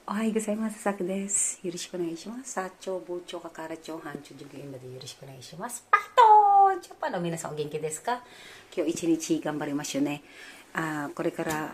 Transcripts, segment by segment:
おはようございます。さくです。よろしくお願いします。サチョ、ボチョ、カカラチョ、ハンチョ、ジュゲイまでよろしくお願いします。パッとジャパンの皆さんお元気ですか？今日一日頑張りましょうね。これから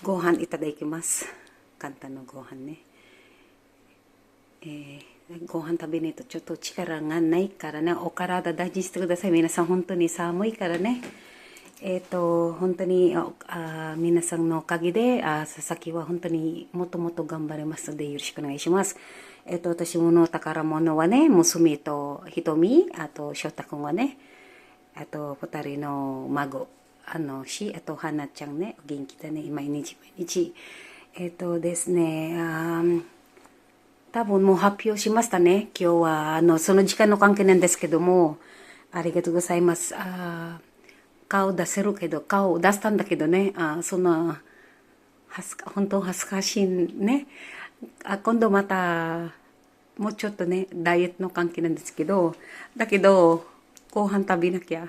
ご飯いただきます。簡単なご飯ね。ご飯食べないとちょっと力がないからね。お体大事にしてください。皆さん本当に寒いからね。本当に皆さんのおかげで佐々木は本当にもっともっと頑張れますのでよろしくお願いします。私の宝物はね、娘とひとみ、あと翔太君はね、あと二人の孫、あと花ちゃんね、元気だね、毎日毎日。ですね、多分もう発表しましたね。今日は、その時間の関係なんですけども、ありがとうございます。顔出せるけど、顔出したんだけどね、その、本当恥ずかしいね。今度また、もうちょっとね、ダイエットの関係なんですけど、だけど、ご飯食べなきゃ。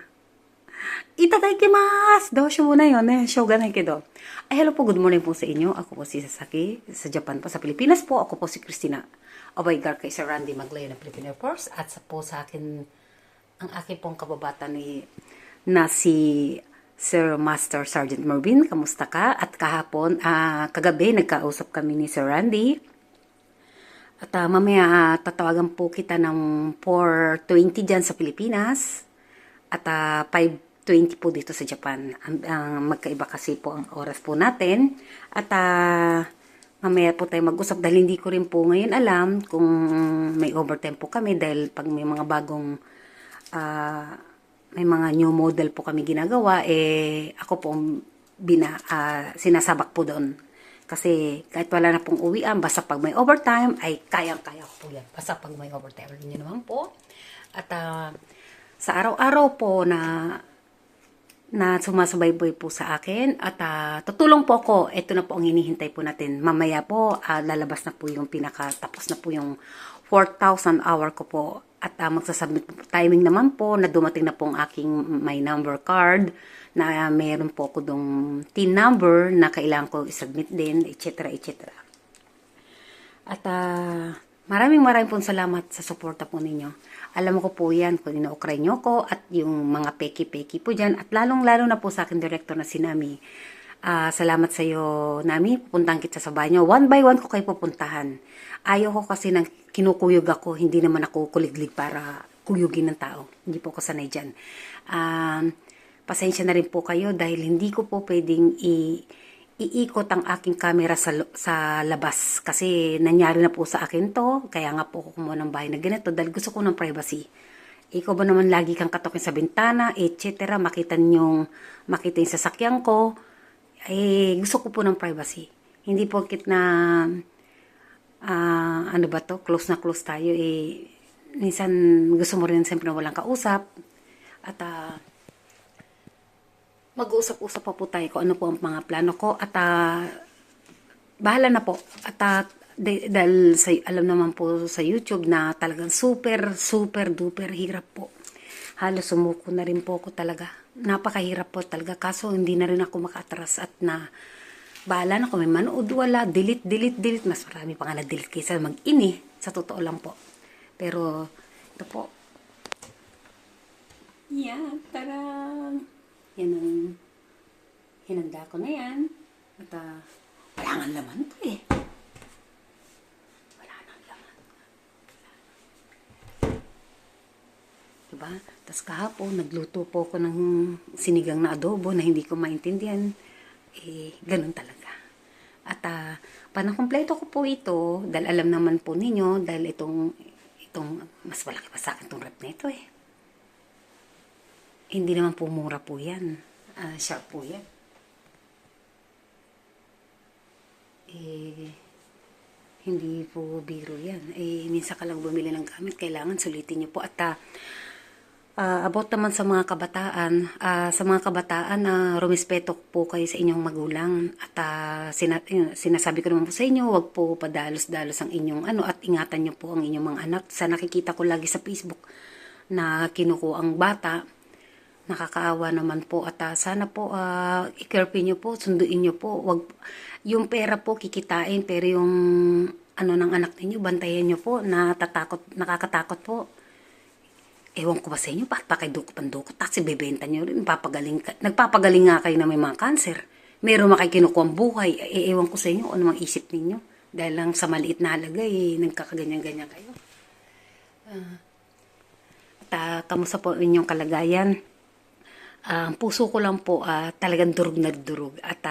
いただきます! Do siya muna yun eh. Shoga na kedo. Hello po, good morning po sa inyo. Ako po si Sasaki sa Japan po. Sa Pilipinas po, ako po si Christina. Obaygar kay Sir Randy Maglayo ng Philippine Air Force. At po sa akin, ang aking pong kababata na si Sir Master Sergeant Mervin. Kamusta ka? At kahapon, kagabi, nagkausap kami ni Sir Randy. At mamaya tatawagan po kita ng 4:20 dyan sa Pilipinas. At 5:20 po dito sa Japan. Magkaiba kasi po ang oras po natin. At mamaya po tayo mag-usap dahil hindi ko rin po ngayon alam kung may overtime po kami dahil pag may mga bagong may mga new model po kami ginagawa, ako po sinasabak po doon. Kasi kahit wala na pong uwian, basta pag may overtime, ay kayang-kaya ko po yan. Basta pag may overtime, alam niyo naman po. At sa araw-araw po na sumasabay-bay po sa akin at tutulong po ako. Ito na po ang hinihintay po natin. Mamaya po lalabas na po yung tapos na po yung 4,000 hour ko po at magsasubmit po. Timing naman po na dumating na po ang aking my number card na mayroon po ako dong TIN number na kailangan ko isubmit din, etc. etc. At maraming pong salamat sa suporta po ninyo. Alam ko po yan kung ina-ukray nyo ko at yung mga peki-peki po dyan. At lalong-lalo na po sa akin director na si Nami. Salamat sa iyo, Nami. Pupuntahan kita sa bahay nyo. One by one ko kayo pupuntahan. Ayaw ko kasi nang kinukuyog ako. Hindi naman ako kuliglig para kuyugin ng tao. Hindi po ako sanay dyan. Pasensya na rin po kayo dahil hindi ko po pwedeng iikot ang aking camera sa labas kasi nangyari na po sa akin to, kaya nga po ako kumuha ng bahay na ganito dahil gusto ko ng privacy. Ikaw ba naman lagi kang katokin sa bintana, etc. Makita yung sasakyan ko, gusto ko po ng privacy. Hindi po kit na ano ba to, close na close tayo, minsan gusto mo rin siyempre na walang kausap at mag-uusap-usap pa po tayo kung ano po ang mga plano ko at bahala na po at dahil alam naman po sa YouTube na talagang super duper hirap po. Halos sumuko na rin po ako talaga. Napakahirap po talaga kaso hindi na rin ako makatras at bahala na kung may manood wala, delete. Mas marami pa nga na-delete kaysa mag-ini. Sa totoo lang po. Pero ito po. Yan, tarang! Yan ang hinanda ko na yan. At wala nga laman to eh. Wala nang laman. Diba? Tapos kahapon, nagluto po ako ng sinigang na adobo na hindi ko maintindihan. Ganun talaga. At panakompleto ko po ito dahil alam naman po ninyo dahil itong mas malaki pa sa akin itong rep na ito eh. Hindi naman po mura po yan. Sharp po yan. Hindi po biro yan. Minsan ka lang bumili ng gamit, kailangan sulitin nyo po. At about naman sa mga kabataan, rumispeto po kayo sa inyong magulang. At sinasabi ko naman po sa inyo, wag po padalos-dalos ang inyong at ingatan nyo po ang inyong mga anak. Sa nakikita ko lagi sa Facebook na kinukuha ang bata, nakakaawa naman po at sana po i-curfew nyo po, sunduin nyo po. Wag, yung pera po kikitain pero yung ano ng anak ninyo, bantayan nyo po, nakakatakot po. Ewan ko ba sa inyo, bakit pa kayo dukot-pandukot, tapos ibebenta nyo rin, nagpapagaling nga kayo na may mga cancer. Meron mga kayo kinukuha buhay, ewan ko sa inyo, ano mang isip ninyo. Dahil lang sa maliit na halaga, nagkakaganyan-ganyan kayo. Kamusta po inyong kalagayan? Ang puso ko lang po, talagang durog na durog. At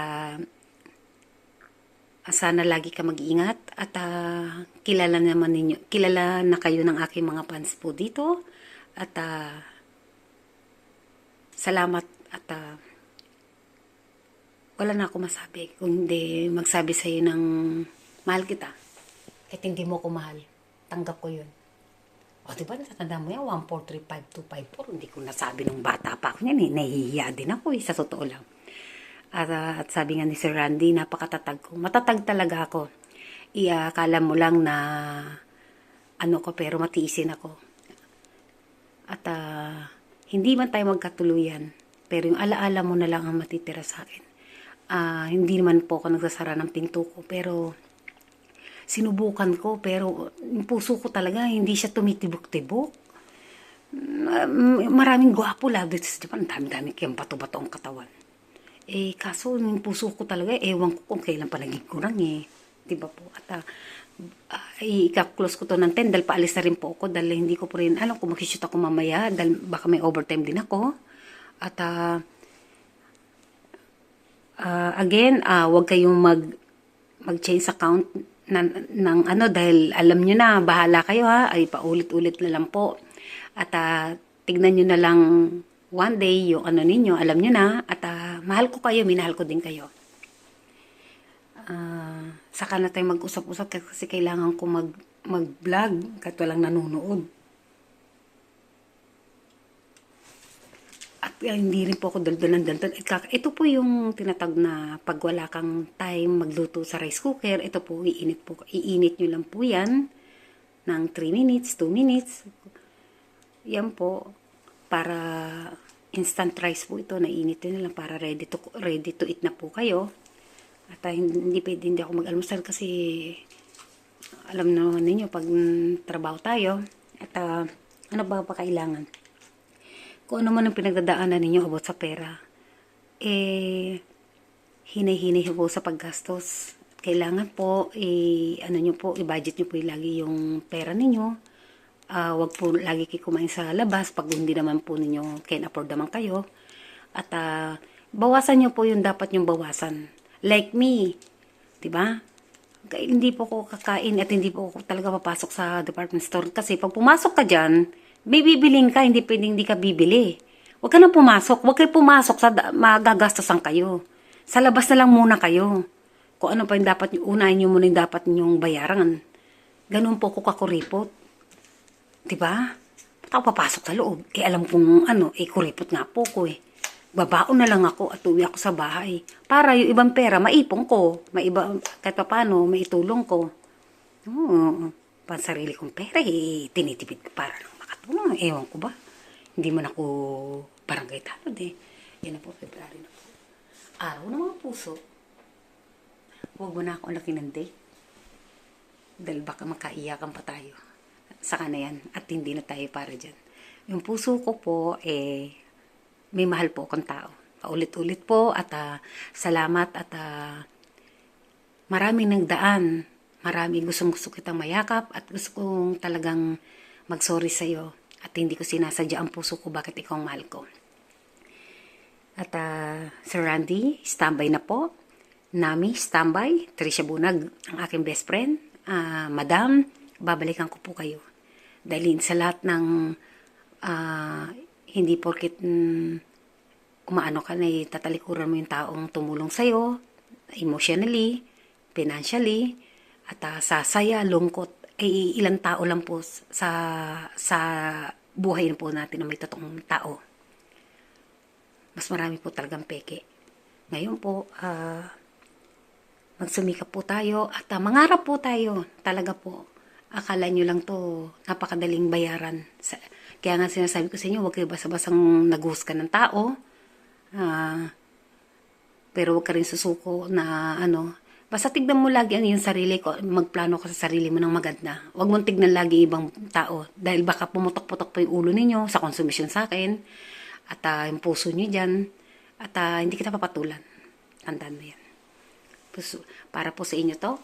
sana lagi ka mag-iingat. At kilala na kayo ng aking mga fans po dito. At salamat at wala na ako masabi kung hindi magsabi sa'yo ng mahal kita. Kahit hindi mo ko mahal, tanggap ko yun. O diba, natatanda mo yan, 1435254, hindi ko nasabi nung bata pa ako yan, nahihiya din ako sa totoo lang. At sabi nga ni Sir Randy, napakatatag ko. Matatag talaga ako. Akala mo lang na ano ko, pero matiisin ako. At hindi man tayo magkatuluyan, pero yung alaala mo na lang ang matitira sa akin. Hindi naman po ako nagsasara ng pinto ko, pero sinubukan ko, pero yung puso ko talaga, hindi siya tumitibok-tibok. Maraming gwapo lalo dito sa Japan, dami-dami kayang bato-bato ang katawan. Kaso yung puso ko talaga, ewan ko kung kailan pa naging kurang diba po? At ika-close ko to ng 10 dahil paalis na rin po ako dahil hindi ko po rin alam kung mag-shoot ako mamaya dahil baka may overtime din ako. At again, wag kayong mag-change account ng ano dahil alam nyo na, bahala kayo ay paulit-ulit na lang po. At tignan nyo na lang one day yung ano ninyo, alam nyo na. At mahal ko kayo, minahal ko din kayo. Saka na tayo mag-usap-usap kasi kailangan ko mag-vlog kahit walang nanonood. At hindi rin po ako daldalan. Ito po yung tinatag na pag wala kang time magluto sa rice cooker, ito po, iinit nyo lang po yan ng 3 minutes, 2 minutes. Yan po, para instant rice po ito, nainit nyo lang para ready to eat na po kayo. At hindi ako mag-almusal kasi alam naman ninyo pag trabaho tayo. At ano ba kailangan? Kung ano man ang pinagdadaanan ninyo about sa pera, hinay-hinay po sa paggastos. Kailangan po, ano nyo po, i-budget nyo po lagi yung pera ninyo. Wag po lagi kayo kumain sa labas pag hindi naman po ninyo can afford naman kayo. At bawasan nyo po yung dapat nyong bawasan. Like me, diba? Hindi po ko kakain at hindi po ko talaga papasok sa department store. Kasi pag pumasok ka dyan, bibiling ka, hindi pwedeng hindi ka bibili. Huwag ka nang pumasok. Huwag kayo pumasok sa magagastosan kayo. Sa labas na lang muna kayo. Kung ano pa yung dapat, unahin nyo muna yung dapat nyong bayaran. Ganun po ko kakuripot. Diba? Ba't ako papasok sa loob? Alam kong kuripot nga po ko Babaon na lang ako at uwi ako sa bahay. Para yung ibang pera, maipong ko. Kahit pa paano, maitulong ko. Pansarili kong pera, tinitipid ko para lang makatulong. Ewan ko ba? Hindi man ako barangay tanod Yan na po, February na po. Araw ng mga puso. Huwag mo na ako laki ng date. Dahil baka makaiyakan pa tayo. Saka na yan. At hindi na tayo para dyan. Yung puso ko po, may mahal po akong tao. Paulit-ulit po at salamat at maraming nagdaan. Maraming gusto kitang mayakap at gusto kong talagang mag-sorry sa'yo. At hindi ko sinasadya ang puso ko bakit ikaw ang mahal ko. At Sir Randy, standby na po. Nami, standby. Tricia Bunag, ang aking best friend. Madam, babalikan ko po kayo. Dahil sa lahat ng hindi porket umaano ka na tatalikuran mo yung taong tumulong sa'yo, emotionally, financially, at sa lungkot, ilang tao lang po sa buhay na po natin na may totoong tao. Mas marami po talagang peke. Ngayon po, magsumikap po tayo at mangarap po tayo. Talaga po, akala nyo lang to napakadaling bayaran. Kaya nga sinasabi ko sa inyo, huwag kayo basa-basang naghusga ng tao. Pero huwag ka rin susuko na Basta tignan mo lagi ang iyong sarili ko, magplano ka sa sarili mo ng maganda. Huwag mong tignan lagi ibang tao dahil baka pumutok-putok pa yung ulo ninyo sa konsumisyon sa akin at yung puso nyo dyan at hindi kita papatulan. Tandaan mo yan. Para po sa inyo to.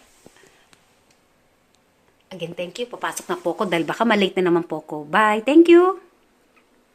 Again, thank you. Papasok na po ako dahil baka malate na naman po ako. Bye. Thank you.